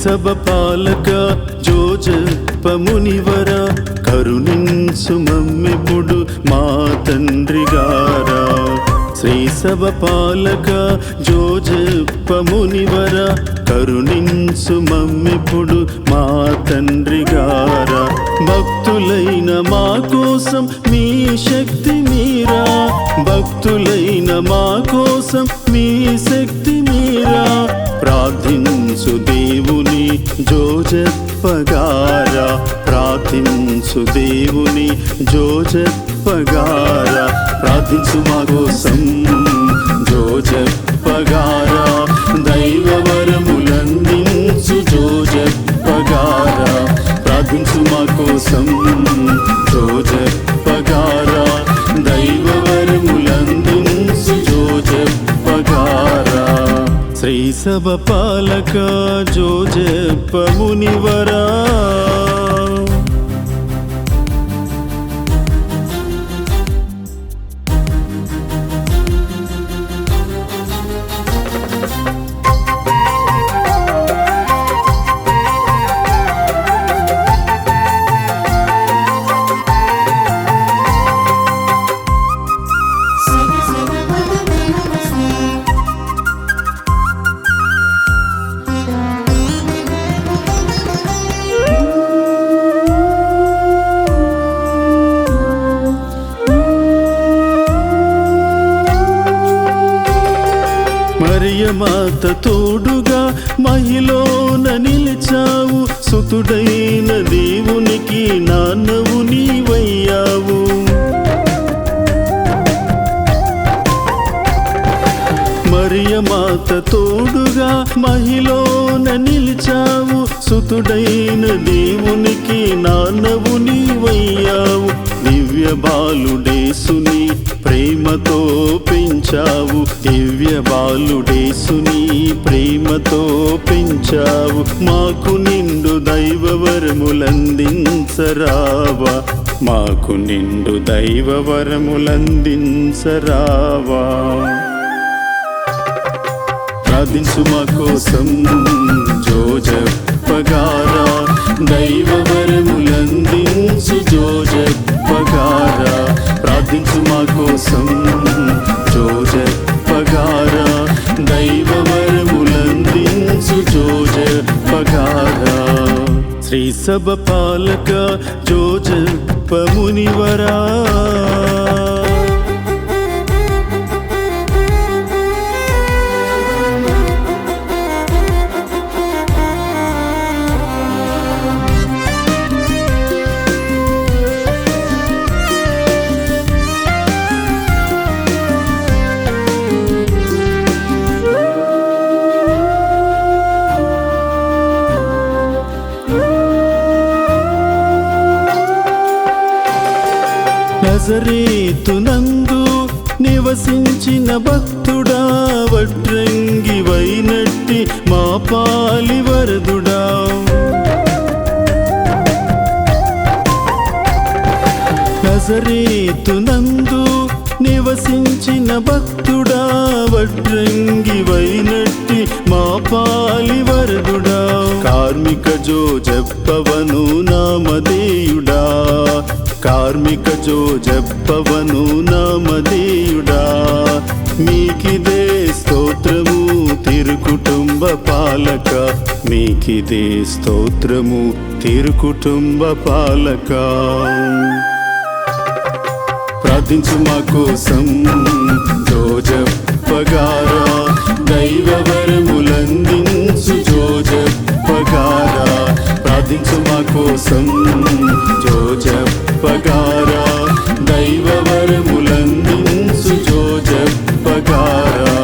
శ్రీసభ పాలక జోజప్ప మునివర కరుణించు మమ్మిప్పుడు మా తండ్రి గారా. శ్రీసభ పాలక జోజప్ప మునివర కరుణించు మమ్మిప్పుడు మా తండ్రి గారా. భక్తులైన మా కోసం మీ శక్తి మీరా, భక్తులైన మా కోసం మీ శక్తి మీరా. ప్రార్థించు దేవుని జోజప్ప గారా, ప్రార్థించు దేవుని జోజప్ప గారా. ప్రార్థించు మా కోసం జోజప్ప గారా, దైవ వరములందించు జోజప్ప గారా. ప్రార్థించు మా కోసం జోజప్ప గారా, దైవ వరములందించు జోజప్ప గారా. శ్రీసభ పాలక జోజప్ప మునివరా. మరియమాత తోడుగా మహిలోన నిలిచావు, సుతుడైన దేవునికి నాన్నవు నీవయ్యావు. మరియమాత తోడుగా మహిలోన నిలిచావు, సుతుడైన దేవునికి నాన్నవు నీవయ్యావు. దివ్య బాలుడేసుని ప్రేమతో పెంచావు, దివ్య బాలుడేసుని ప్రేమతో పెంచావు. మాకు నిండు దైవ వరములందించరావా, మాకు నిండు దైవ వరములందించరావా. ప్రార్థించు మా కోసం జోజప్ప గారా, దైవ వరములందించు జోజప్ప గారా. ప్రార్థించు మా కోసం జోజప్ప గారా, దైవ వరములందించు జోజప్ప గారా. శ్రీసభ పాలక జోజప్ప మునివరా. నజరేతునందు నివసించిన భక్తుడా, వడ్రంగి వైనట్టి మా పాలి వరదుడా. నజరేతునందు నివసించిన భక్తుడా, వడ్రంగి వైనట్టి మా పాలి వరదుడా. కార్మిక జోజప్పవను నామధేయుడా, కార్మిక జోజప్పవను నామధేయుడా. మీకిదే స్తోత్రము తిరుకుటుంబ పాలక, మీకిదే స్తోత్రము తిరుకుటుంబ పాలక. ప్రార్థించు మా కోసం జోజప్ప గారా, దైవ వరములందించు జోజప్ప గారా. ప్రార్థించు మా కోసం జోజప్ప గారా, దైవ వరములందించు జోజప్ప గారా.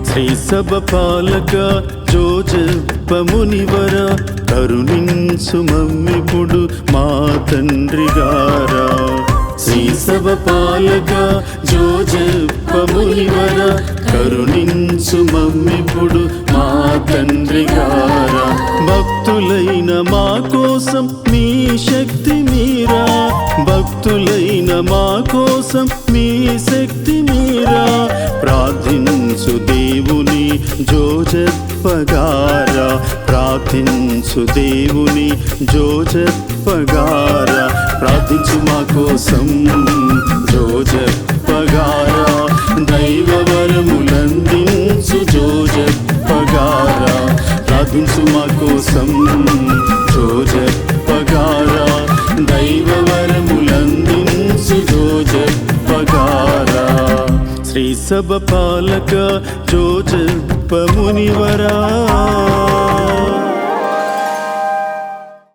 శ్రీసభ పాలక జోజప్ప మునివర కరుణించు మమ్మిప్పుడు మా తండ్రి గారా. శ్రీసభ పాలక జోజప్ప మునివర కరుణించు మమ్మిప్పుడు మా తండ్రి గారా. భక్తులైన మా కోసం మీ శక్తి మీరా, భక్తులైన మా కోసం మీ శక్తి మీరా. ప్రార్థించు దేవుని జోజప్ప గారా, ప్రార్థించు యేసు దేవుని జోజప్పగారా ప్రార్థించు మా కోసం జోజప్పగారా దైవ వరములందించు జోజప్పగారా ప్రార్థించు మా కోసం జోజప్పగారా దైవ వరములందించు జోజప్పగారా శ్రీ సభ పాలక జోజప్ప మునివరా